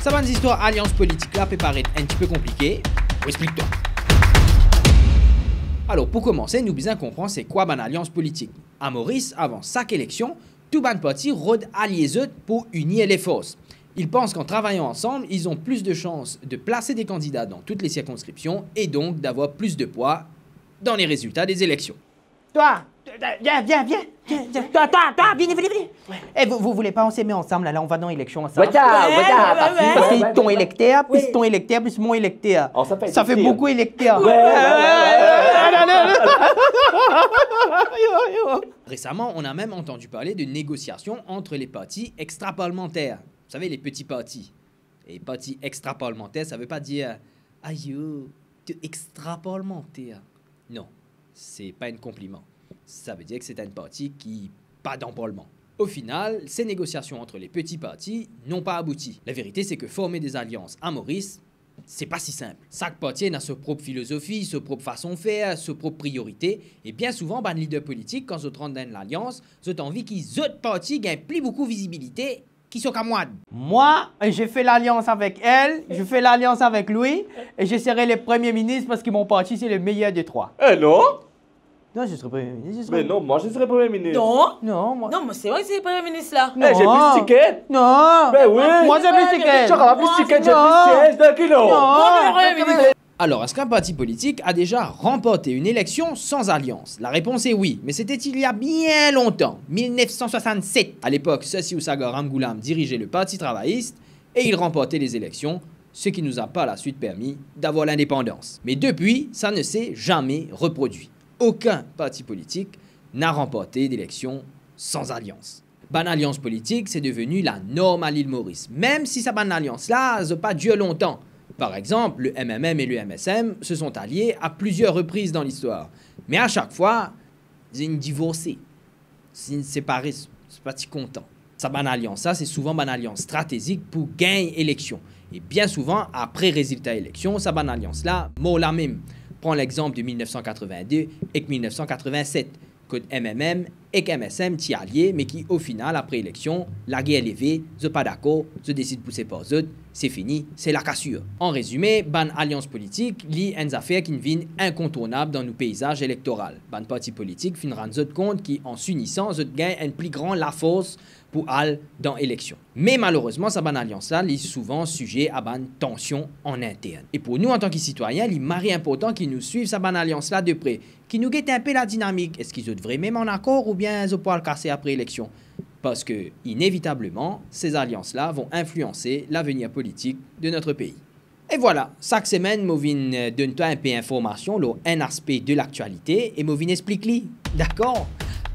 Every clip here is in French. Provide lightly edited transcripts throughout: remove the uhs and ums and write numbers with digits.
Ça va, une histoire alliance politique là peut paraître un petit peu compliqué. Explique-toi. Alors, pour commencer, nous besoin comprendre c'est quoi une alliance politique. À Maurice, avant chaque élection, tout ban parti rôde alliés pour unir les forces. Ils pensent qu'en travaillant ensemble, ils ont plus de chances de placer des candidats dans toutes les circonscriptions et donc d'avoir plus de poids dans les résultats des élections. Toi, viens. Toi, viens. Ouais. Eh, vous voulez pas, on s'est mis ensemble, là, on va dans l'élection ensemble. Parce qu'ils t'ont électeur, plus ton électeur, plus mon électeur. Oh, ça fait beaucoup électeur. Récemment, on a même entendu parler de négociations entre les partis extra-parlementaires. Vous savez, les petits partis. Et partis extra-parlementaires, ça veut pas dire « Aïe, t'es extra-parlementaire ». Non, c'est pas un compliment. Ça veut dire que c'est un parti qui pas dans le Parlement. Au final, ces négociations entre les petits partis n'ont pas abouti. La vérité, c'est que former des alliances à Maurice, c'est pas si simple. Chaque parti a sa propre philosophie, sa propre façon de faire, sa propre priorité. Et bien souvent, les leaders politiques, quand ils rentrent dans l'alliance, ils ont envie qu'ils autres partis gagnent plus beaucoup de visibilité qui sont comme moi. Moi, j'ai fait l'alliance avec elle, je fais l'alliance avec lui, et je serai le premier ministre parce que mon parti, c'est le meilleur des trois. Eh non? Non, je serai premier ministre. Mais non, moi je serai premier ministre. Non. Non, moi. Non, mais c'est vrai que c'est le premier ministre là. Eh, j'ai plus de tickets. Non. Ben oui. Moi, j'ai plus de tickets. Tu auras plus de tickets, j'ai plus Non. de sièges d'un kilo. Non. Alors, est-ce qu'un parti politique a déjà remporté une élection sans alliance? La réponse est oui, mais c'était il y a bien longtemps, 1967. À l'époque, Sassi Oussaga Ramgoolam dirigeait le Parti travailliste et il remportait les élections, ce qui nous a par la suite permis d'avoir l'indépendance. Mais depuis, ça ne s'est jamais reproduit. Aucun parti politique n'a remporté d'élection sans alliance. Ban alliance politique, c'est devenu la norme à l'île Maurice, même si cette ban alliance-là n'a pas duré longtemps. Par exemple, le MMM et le MSM se sont alliés à plusieurs reprises dans l'histoire. Mais à chaque fois, ils ont divorcé. Ils ont séparé, c'est pas si content. Sa ban alliance, ça, c'est souvent ban alliance stratégique pour gagner élection. Et bien souvent, après résultat élection, sa ban alliance-là, mot la même. Prends l'exemple de 1982 et 1987, que MMM et MSM t'y alliés, mais qui, au final, après élection, la guerre est levée, ils pas d'accord, ils décident de pousser par eux, c'est fini, c'est la cassure. En résumé, ban alliance politique lie une affaire qui devient incontournable dans nos paysages électoraux. Ban parti politique fin rendre compte qui, en s'unissant, ils gagnent un plus grand la force pour aller dans l'élection. Mais malheureusement, sa ban alliance-là est souvent sujet à ban tension en interne. Et pour nous, en tant que citoyens, il est important qu'ils nous suivent sa ban alliance-là de près, qui nous guette un peu la dynamique. Est-ce qu'ils devraient même en accord ou bien ils pourraient le casser après l'élection? Parce que, inévitablement, ces alliances-là vont influencer l'avenir politique de notre pays. Et voilà, chaque semaine, Movin donne un peu d'informations sur un aspect de l'actualité et Movin explique-lui. D'accord?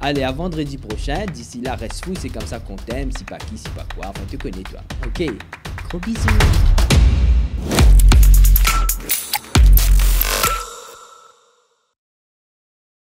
Allez, à vendredi prochain. D'ici là, reste fou, c'est comme ça qu'on t'aime. Si pas qui, si pas quoi. Enfin, tu connais, toi. Ok? Gros bisous.